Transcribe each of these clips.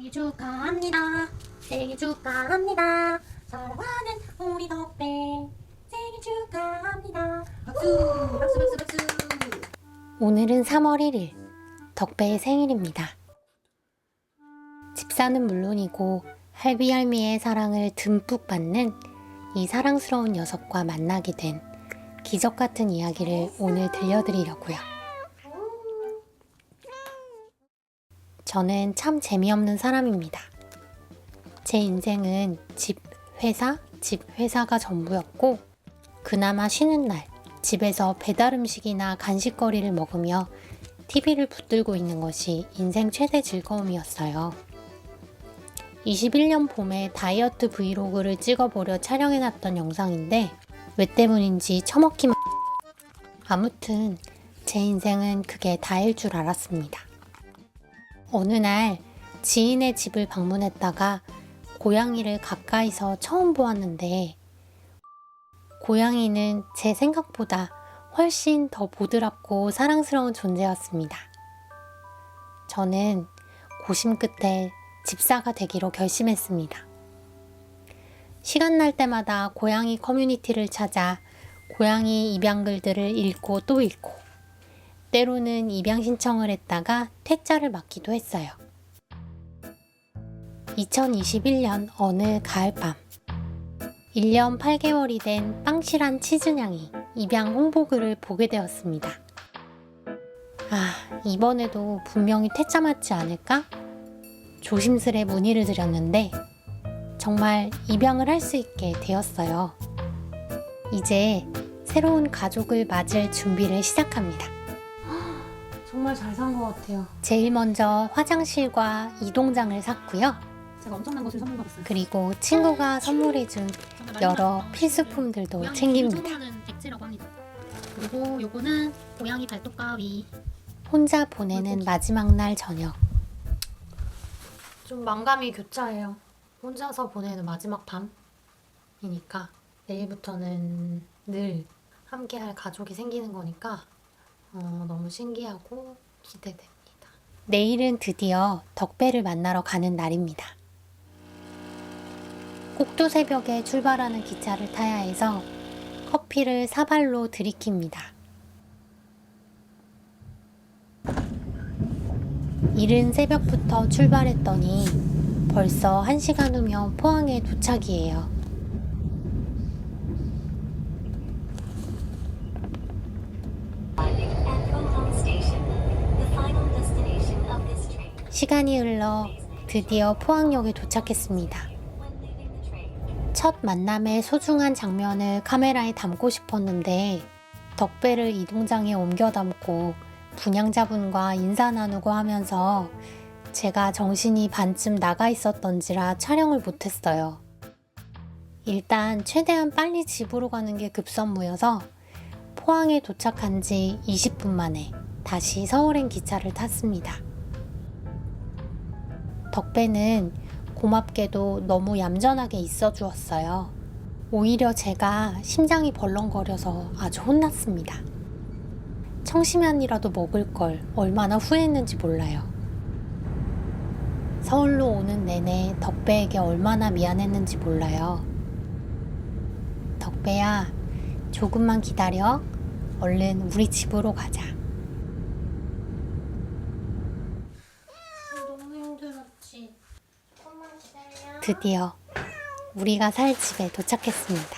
생일 축하합니다. 생일 축하합니다. 사랑하는 우리 덕배 생일 축하합니다. 박수 박수 박수 박수. 오늘은 3월 1일 덕배의 생일입니다. 집사는 물론이고 할비할미의 사랑을 듬뿍 받는 이 사랑스러운 녀석과 만나게 된 기적 같은 이야기를 오늘 들려드리려고요. 저는 참 재미없는 사람입니다. 제 인생은 집, 회사가 전부였고, 그나마 쉬는 날 집에서 배달 음식이나 간식거리를 먹으며 TV를 붙들고 있는 것이 인생 최대 즐거움이었어요. 21년 봄에 다이어트 브이로그를 찍어보려 촬영해놨던 영상인데 왜 때문인지 처먹기만. 아무튼 제 인생은 그게 다일 줄 알았습니다. 어느 날 지인의 집을 방문했다가 고양이를 가까이서 처음 보았는데 고양이는 제 생각보다 훨씬 더 보드랍고 사랑스러운 존재였습니다. 저는 고심 끝에 집사가 되기로 결심했습니다. 시간 날 때마다 고양이 커뮤니티를 찾아 고양이 입양글들을 읽고 또 읽고 때로는 입양 신청을 했다가 퇴짜를 맞기도 했어요. 2021년 어느 가을밤 1년 8개월이 된 빵실한 치즈냥이 입양 홍보글을 보게 되었습니다. 이번에도 분명히 퇴짜 맞지 않을까? 조심스레 문의를 드렸는데 정말 입양을 할 수 있게 되었어요. 이제 새로운 가족을 맞을 준비를 시작합니다. 정말 잘 산 것 같아요. 제일 먼저 화장실과 이동장을 샀고요. 제가 엄청난 것을 선물받았어요. 그리고 친구가 선물해준 여러 필수품들도 챙깁니다. 백지라고 합니다. 그리고 요거는 고양이 발톱 가위. 혼자 보내는 마지막 날 저녁. 좀 만감이 교차해요. 혼자서 보내는 마지막 밤이니까 내일부터는 늘 함께할 가족이 생기는 거니까 너무 신기하고 기대됩니다. 내일은 드디어 덕배를 만나러 가는 날입니다. 꼭두새벽에 출발하는 기차를 타야 해서 커피를 사발로 들이킵니다. 이른 새벽부터 출발했더니 벌써 1시간 후면 포항에 도착이에요. 시간이 흘러 드디어 포항역에 도착했습니다. 첫 만남의 소중한 장면을 카메라에 담고 싶었는데 덕배를 이동장에 옮겨 담고 분양자분과 인사 나누고 하면서 제가 정신이 반쯤 나가 있었던지라 촬영을 못했어요. 일단 최대한 빨리 집으로 가는 게 급선무여서 포항에 도착한 지 20분 만에 다시 서울행 기차를 탔습니다. 덕배는 고맙게도 너무 얌전하게 있어 주었어요. 오히려 제가 심장이 벌렁거려서 아주 혼났습니다. 청심환이라도 먹을 걸 얼마나 후회했는지 몰라요. 서울로 오는 내내 덕배에게 얼마나 미안했는지 몰라요. 덕배야, 조금만 기다려. 얼른 우리 집으로 가자. 너무 힘들었지. 조금만 기다려. 드디어 우리가 살 집에 도착했습니다.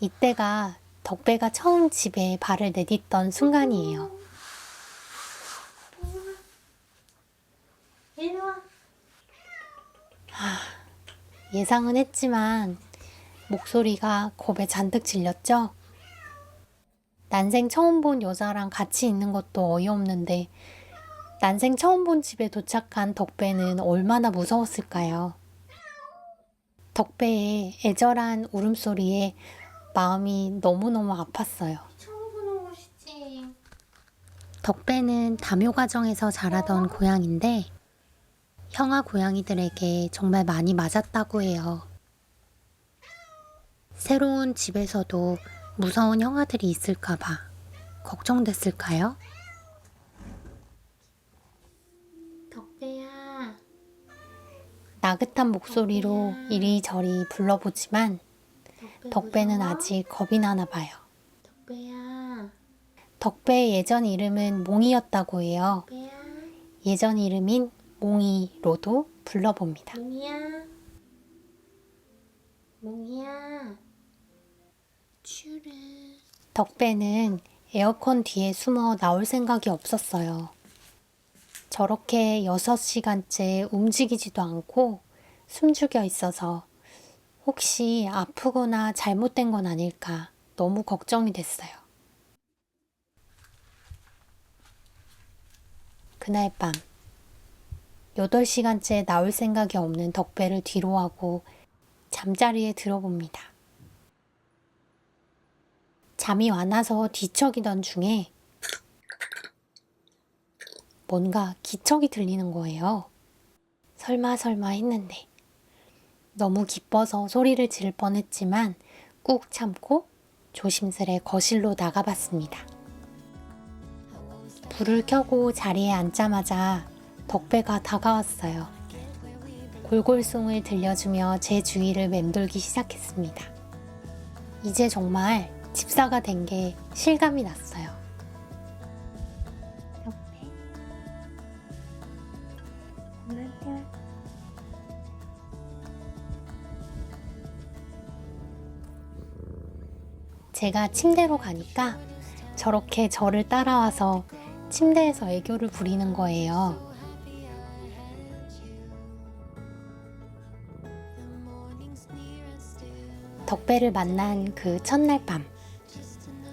이때가 덕배가 처음 집에 발을 내딛던 순간이에요. 예상은 했지만 목소리가 겁에 잔뜩 질렸죠? 난생 처음 본 여자랑 같이 있는 것도 어이없는데 난생 처음 본 집에 도착한 덕배는 얼마나 무서웠을까요? 덕배의 애절한 울음소리에 마음이 너무너무 아팠어요. 처음 보는 곳이지. 덕배는 다묘가정에서 자라던 고양인데 형아 고양이들에게 정말 많이 맞았다고 해요. 새로운 집에서도 무서운 형아들이 있을까봐 걱정됐을까요? 덕배야. 나긋한 목소리로 이리저리 불러보지만 덕배는 무서워? 아직 겁이 나나 봐요. 덕배야. 덕배의 예전 이름은 몽이였다고 해요. 덕배야. 예전 이름인 몽이로도 불러봅니다. 몽이야. 몽이야. 추르. 덕배는 에어컨 뒤에 숨어 나올 생각이 없었어요. 저렇게 6시간째 움직이지도 않고 숨죽여 있어서 혹시 아프거나 잘못된 건 아닐까 너무 걱정이 됐어요. 그날 밤 8시간째 나올 생각이 없는 덕배를 뒤로하고 잠자리에 들어봅니다. 잠이 와나서 뒤척이던 중에 뭔가 기척이 들리는 거예요. 설마 했는데 너무 기뻐서 소리를 지를 뻔했지만 꾹 참고 조심스레 거실로 나가봤습니다. 불을 켜고 자리에 앉자마자 덕배가 다가왔어요. 골골송을 들려주며 제 주위를 맴돌기 시작했습니다. 이제 정말 집사가 된 게 실감이 났어요. 덕배, 그만둬. 제가 침대로 가니까 저렇게 저를 따라와서 침대에서 애교를 부리는 거예요. 덕배를 만난 그 첫날 밤,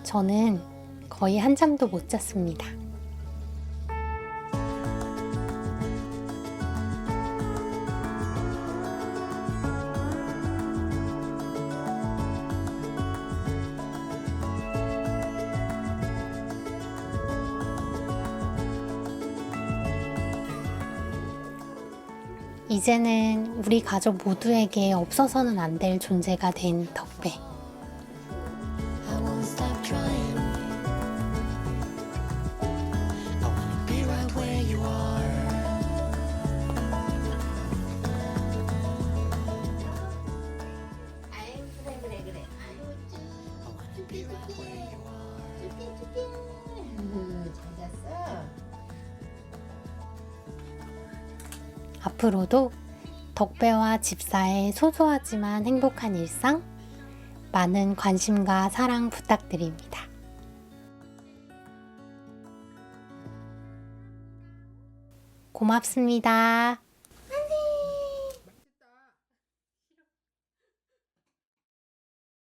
저는 거의 한잠도 못 잤습니다. 이제는 우리 가족 모두에게 없어서는 안 될 존재가 된 덕배. I won't stop trying. I wanna be right where you are. 아이 그래. 아이고 I wanna be right where you are. 쭈쭈쭈쭈. 잘 잤어? 앞으로도 덕배와 집사의 소소하지만 행복한 일상, 많은 관심과 사랑 부탁드립니다. 고맙습니다.